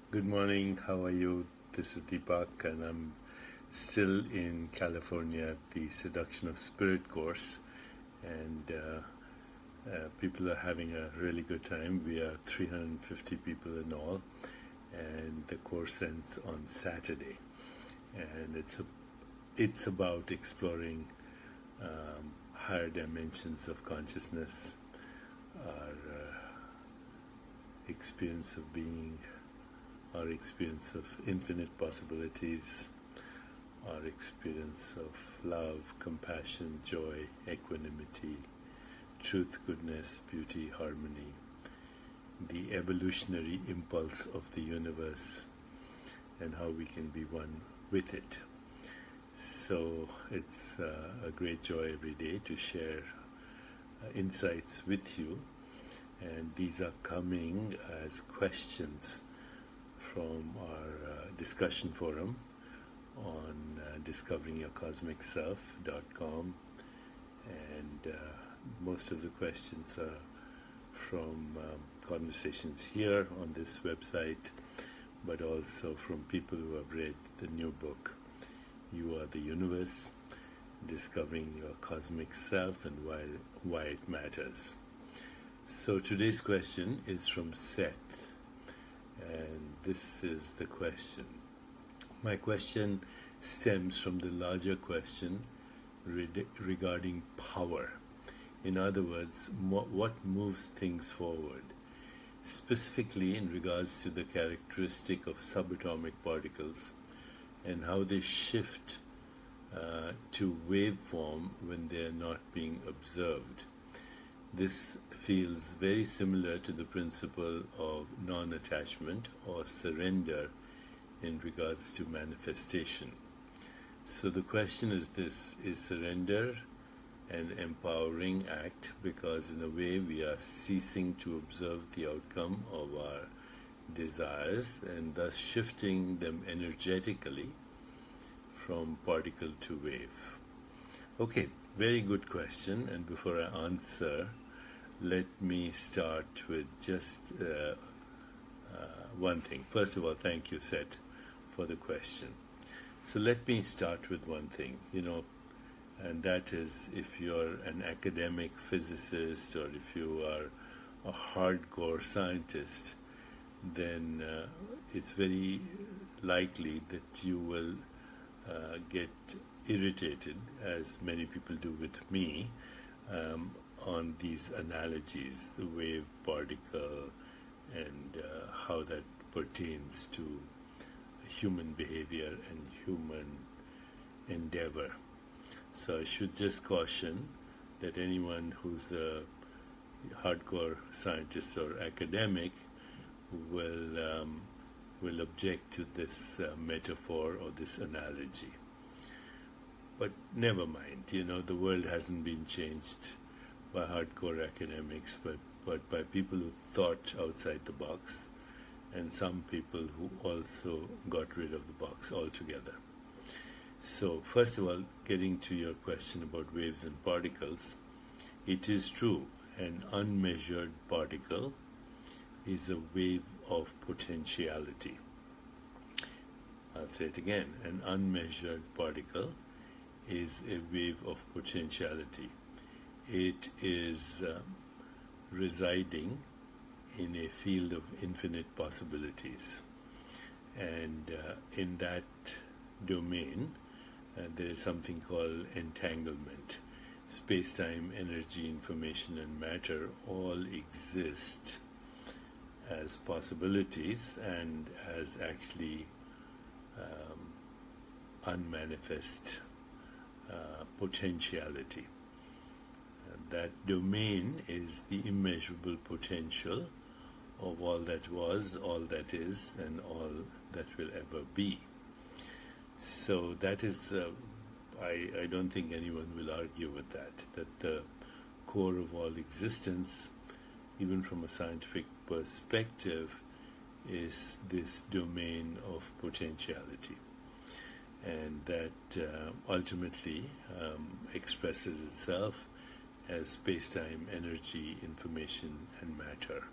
Good morning, how are you? This is Deepak, and I'm still in California at the Seduction of Spirit course, and people are having a really good time. We are 350 people in all, and the course ends on Saturday, and it's about exploring higher dimensions of consciousness, our experience of being, our experience of infinite possibilities, our experience of love, compassion, joy, equanimity, truth, goodness, beauty, harmony, the evolutionary impulse of the universe, and how we can be one with it. So it's a great joy every day to share insights with you, and these are coming as questions from our discussion forum on discoveringyourcosmicself.com, and most of the questions are from conversations here on this website, but also from people who have read the new book, You Are the Universe, Discovering Your Cosmic Self and Why It Matters. So today's question is from Seth, and this is the question. My question stems from the larger question regarding power. In other words, what moves things forward, specifically in regards to the characteristic of subatomic particles and how they shift to waveform when they are not being observed. This feels very similar to the principle of non-attachment or surrender in regards to manifestation. So the question is this: is surrender an empowering act, because in a way we are ceasing to observe the outcome of our desires and thus shifting them energetically from particle to wave? Okay, very good question, and before I answer, let me start with just one thing. First of all, thank you, Seth, for the question. So let me start with one thing, and that is, if you're an academic physicist or if you are a hardcore scientist, then it's very likely that you will get irritated, as many people do with me, on these analogies, the wave, particle, and how that pertains to human behavior and human endeavor. So I should just caution that anyone who's a hardcore scientist or academic will object to this metaphor or this analogy. But never mind, the world hasn't been changed by hardcore academics, but by people who thought outside the box, and some people who also got rid of the box altogether. So first of all, getting to your question about waves and particles, it is true, an unmeasured particle is a wave of potentiality. I'll say it again, an unmeasured particle is a wave of potentiality. It is residing in a field of infinite possibilities, and in that domain there is something called entanglement. Space-time, energy, information, and matter all exist as possibilities and as actually unmanifest potentiality. That domain is the immeasurable potential of all that was, all that is, and all that will ever be. So that is, I don't think anyone will argue with that the core of all existence, even from a scientific perspective, is this domain of potentiality, and that ultimately expresses itself as space-time, energy, information, and matter.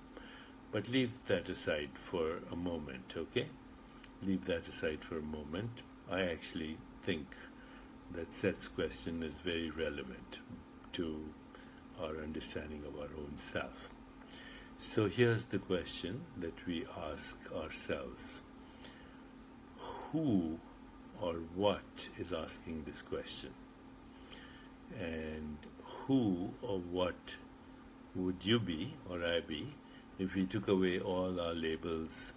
But leave that aside for a moment, okay? Leave that aside for a moment. I actually think that Seth's question is very relevant to our understanding of our own self. So here's the question that we ask ourselves. Who or what is asking this question? And who or what would you be or I be if we took away all our labels,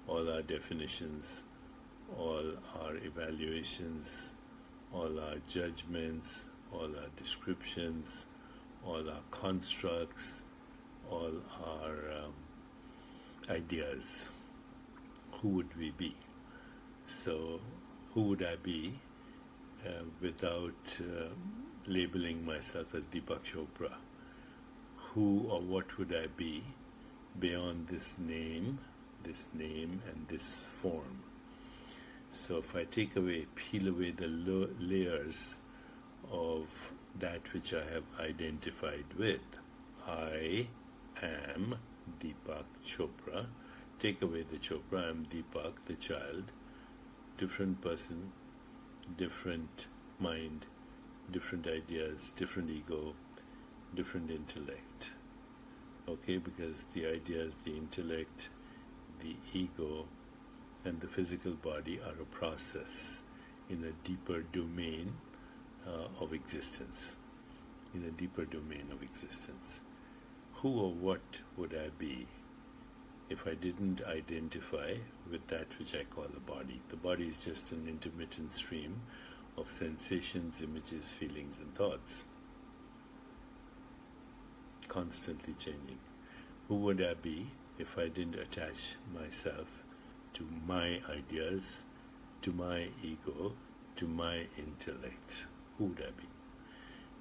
all our definitions, all our evaluations, all our judgments, all our descriptions, all our constructs, all our ideas? Who would we be? So, who would I be without labeling myself as Deepak Chopra? Who or what would I be beyond this name, and this form? So if I peel away the layers of that which I have identified with, I am Deepak Chopra. Take away the Chopra, I am Deepak, the child, different person, different mind, different ideas, different ego, different intellect. Okay, because the ideas, the intellect, the ego, and the physical body are a process in a deeper domain of existence. In a deeper domain of existence. Who or what would I be if I didn't identify with that which I call a body? The body is just an intermittent stream of sensations, images, feelings, and thoughts, constantly changing. Who would I be if I didn't attach myself to my ideas, to my ego, to my intellect? Who would I be?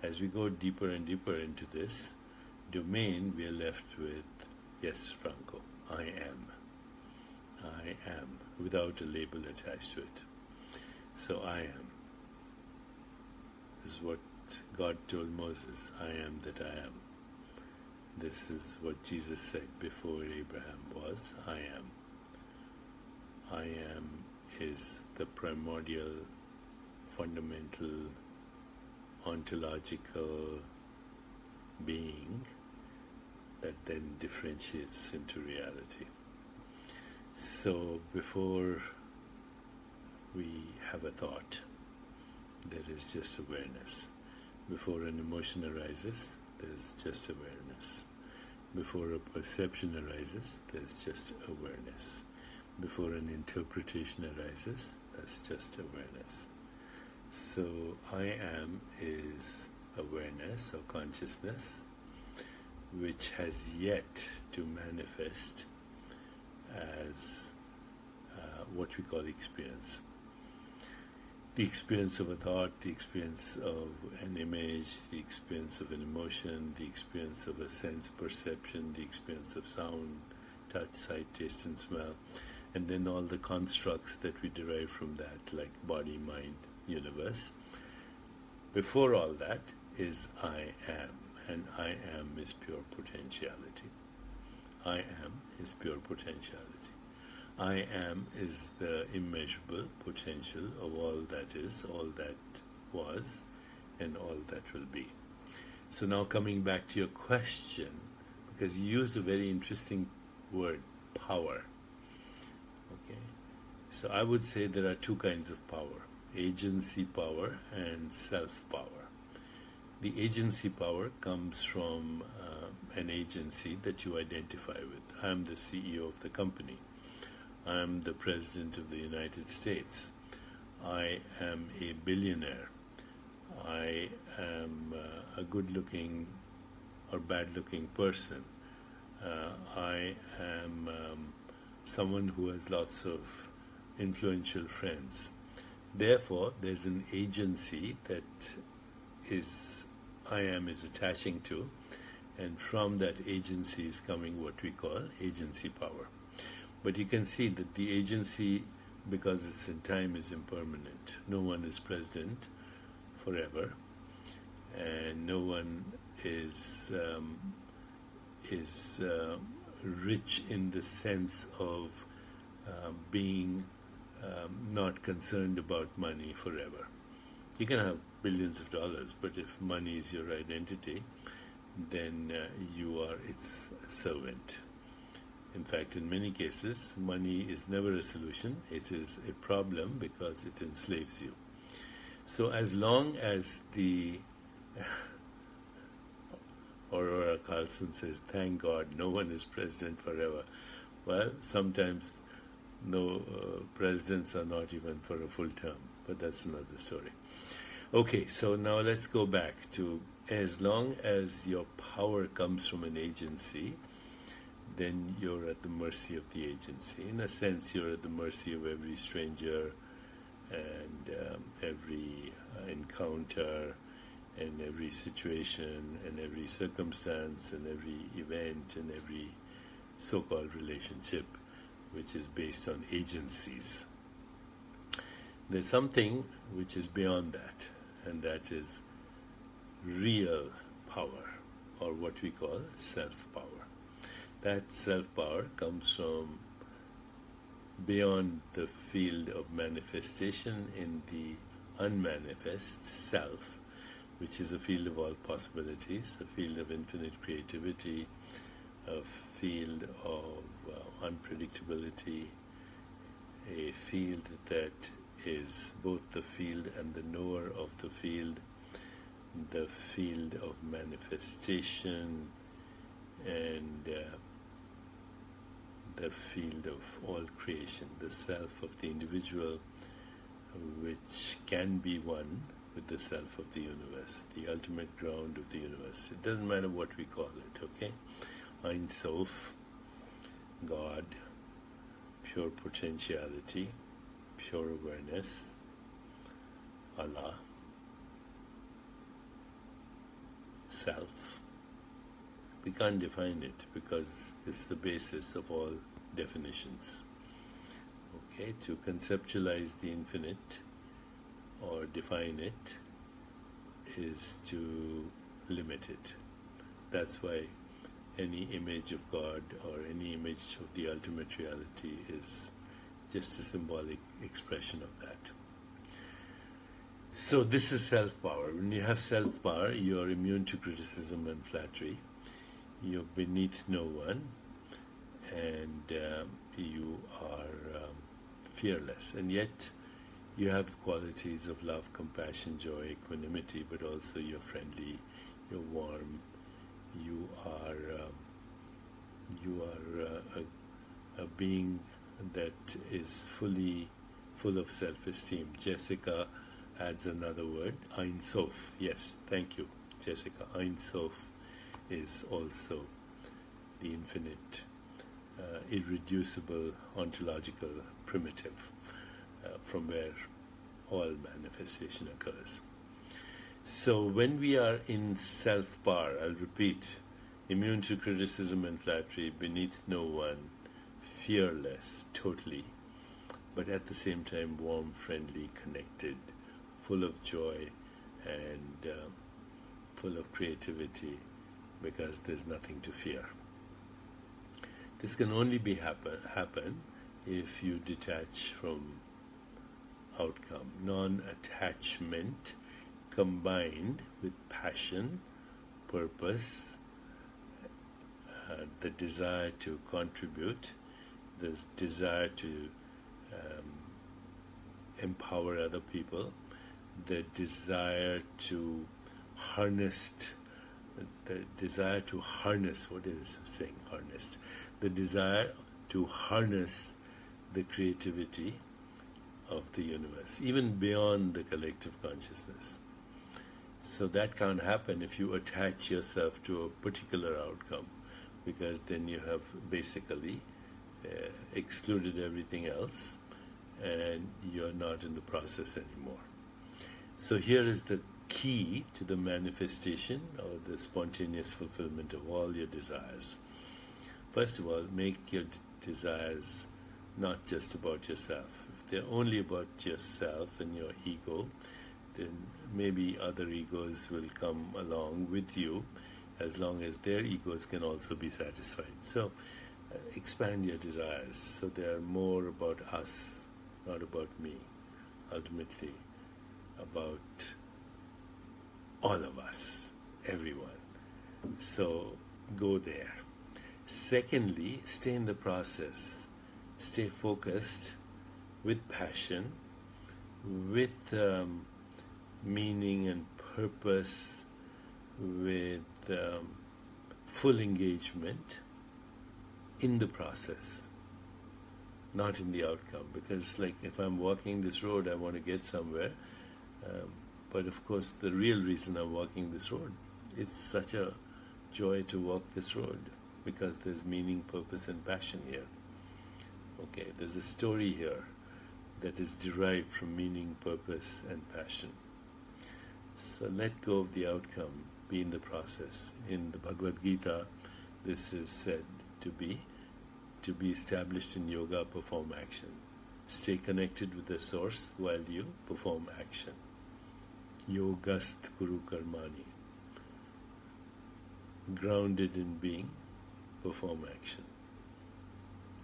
As we go deeper and deeper into this domain, we are left with, yes, Franco, I am. I am, without a label attached to it. So I am. This is what God told Moses, I am that I am. This is what Jesus said before Abraham was, I am. I am is the primordial, fundamental, ontological being that then differentiates into reality. So before we have a thought, there is just awareness. Before an emotion arises, there's just awareness. Before a perception arises, there's just awareness. Before an interpretation arises, that's just awareness. So I am is awareness or consciousness, which has yet to manifest as what we call experience. The experience of a thought, the experience of an image, the experience of an emotion, the experience of a sense perception, the experience of sound, touch, sight, taste, and smell, and then all the constructs that we derive from that, like body, mind, universe. Before all that is I am, and I am is pure potentiality. I am is pure potentiality. I am is the immeasurable potential of all that is, all that was, and all that will be. So now coming back to your question, because you use a very interesting word, power. Okay, so I would say there are two kinds of power: agency power and self-power. The agency power comes from an agency that you identify with. I am the CEO of the company. I am the President of the United States. I am a billionaire. I am a good-looking or bad-looking person. I am someone who has lots of influential friends. Therefore, there's an agency that I am is attaching to, and from that agency is coming what we call agency power. But you can see that the agency, because it's in time, is impermanent. No one is president forever, and no one is rich in the sense of being not concerned about money forever. You can have billions of dollars, but if money is your identity, then you are its servant. In fact, in many cases, money is never a solution. It is a problem because it enslaves you. So as long as the Aurora Carlson says, thank God no one is president forever. Well, sometimes no presidents are not even for a full term, but that's another story. Okay, so now let's go back to, as long as your power comes from an agency, then you're at the mercy of the agency. In a sense, you're at the mercy of every stranger and every encounter and every situation and every circumstance and every event and every so-called relationship which is based on agencies. There's something which is beyond that, and that is real power, or what we call self-power. That self-power comes from beyond the field of manifestation in the unmanifest self, which is a field of all possibilities, a field of infinite creativity, a field of unpredictability, a field that is both the field and the knower of the field of manifestation, and the field of all creation, the self of the individual, which can be one with the self of the universe, the ultimate ground of the universe. It doesn't matter what we call it, okay? Ein Sof, God, pure potentiality, pure awareness, Allah, self. We can't define it because it's the basis of all definitions. Okay, to conceptualize the infinite or define it is to limit it. That's why any image of God or any image of the ultimate reality is just a symbolic expression of that. So this is self-power. When you have self-power, you are immune to criticism and flattery. You're beneath no one, and you are fearless. And yet you have qualities of love, compassion, joy, equanimity, but also you're friendly, you're warm, you are a being that is full of self-esteem. Jessica adds another word, Ein Sof. Yes, thank you, Jessica. Ein Sof is also the infinite, irreducible, ontological primitive from where all manifestation occurs. So when we are in self-power, I'll repeat, immune to criticism and flattery, beneath no one, fearless, totally, but at the same time warm, friendly, connected, full of joy and full of creativity, because there's nothing to fear. This can only be happen if you detach from outcome. Non-attachment combined with passion, purpose, the desire to contribute, the desire to empower other people, the desire to harness, what is saying harness? The desire to harness the creativity of the universe, even beyond the collective consciousness. So that can't happen if you attach yourself to a particular outcome, because then you have basically excluded everything else and you're not in the process anymore. So here is the key to the manifestation or the spontaneous fulfillment of all your desires. First of all, make your desires not just about yourself. If they're only about yourself and your ego, then maybe other egos will come along with you, as long as their egos can also be satisfied. So expand your desires so they are more about us, not about me, ultimately about all of us, everyone. So go there. Secondly, stay in the process. Stay focused with passion, with meaning and purpose, with full engagement in the process, not in the outcome. Because like if I'm walking this road, I want to get somewhere. But of course, the real reason I'm walking this road, it's such a joy to walk this road because there's meaning, purpose, and passion here. Okay, there's a story here that is derived from meaning, purpose, and passion. So let go of the outcome, be in the process. In the Bhagavad Gita, this is said to be established in yoga, perform action. Stay connected with the source while you perform action. Yogast kuru karmani. Grounded in being, perform action.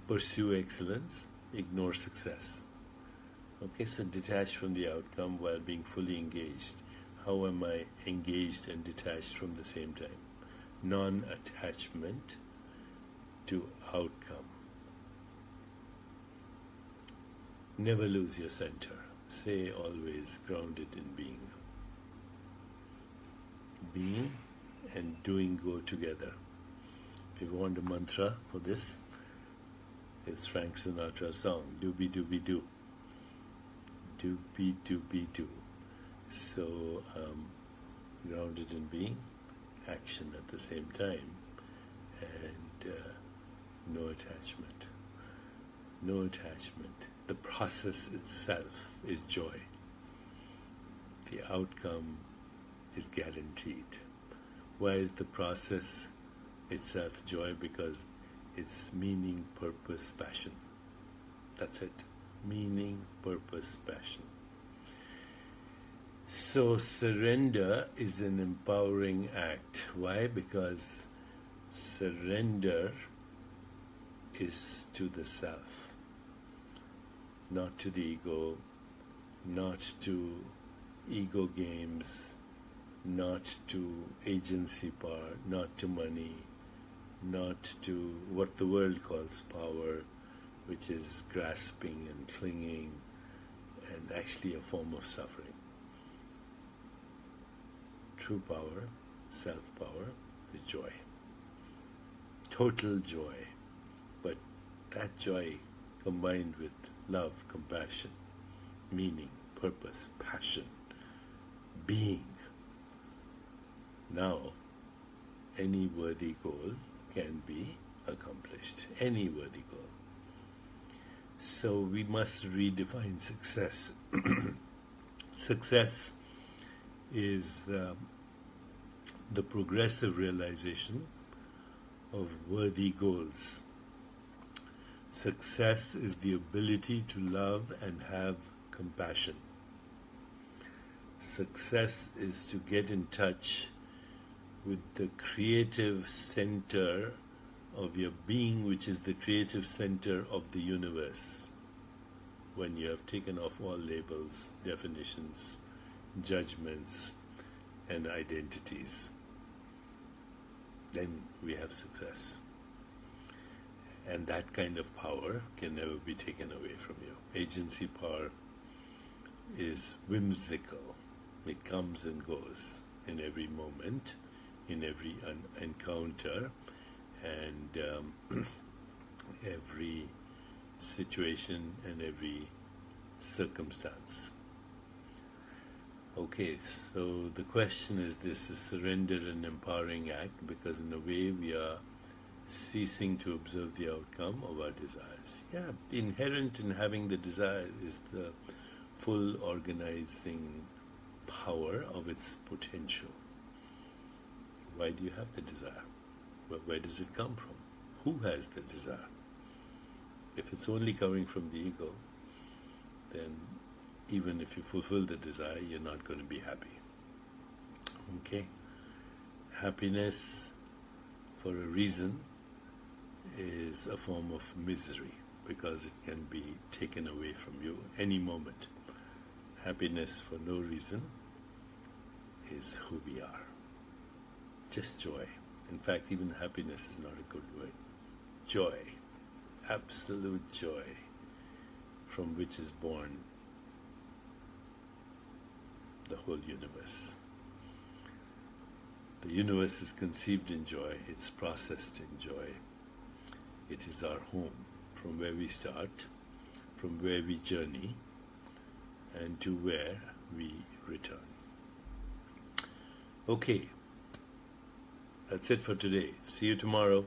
Pursue excellence, ignore success. Okay, so detach from the outcome while being fully engaged. How am I engaged and detached from the same time? Non-attachment to outcome. Never lose your center. Say always grounded in being. Being and doing go together. If you want a mantra for this, it's Frank Sinatra's song, Doobie Doobie Doo. Doobie Doobie Doo. So, grounded in being, action at the same time, and no attachment. No attachment. The process itself is joy. The outcome is guaranteed. Why is the process itself joy? Because it's meaning, purpose, passion. That's it. Meaning, purpose, passion. So surrender is an empowering act. Why? Because surrender is to the self, not to the ego, not to ego games, not to agency power, not to money, not to what the world calls power, which is grasping and clinging and actually a form of suffering. True power, self-power, is joy. Total joy. But that joy combined with love, compassion, meaning, purpose, passion, being. Now, any worthy goal can be accomplished. Any worthy goal. So we must redefine success. Success is the progressive realization of worthy goals. Success is the ability to love and have compassion. Success is to get in touch with the creative center of your being, which is the creative center of the universe. When you have taken off all labels, definitions, judgments, and identities, then we have success. And that kind of power can never be taken away from you. Agency power is whimsical. It comes and goes in every moment, in every encounter, and every situation and every circumstance. Okay, so the question is this: is surrender an empowering act? Because in a way we are ceasing to observe the outcome of our desires. Yeah, inherent in having the desire is the full organizing power of its potential. Why do you have the desire? Well, where does it come from? Who has the desire? If it's only coming from the ego, then even if you fulfill the desire, you're not going to be happy. Okay? Happiness, for a reason, is a form of misery because it can be taken away from you any moment. Happiness for no reason is who we are. Just joy. In fact, even happiness is not a good word. Joy. Absolute joy from which is born the whole universe. The universe is conceived in joy, it's processed in joy. It is our home, from where we start, from where we journey, and to where we return. Okay, that's it for today. See you tomorrow.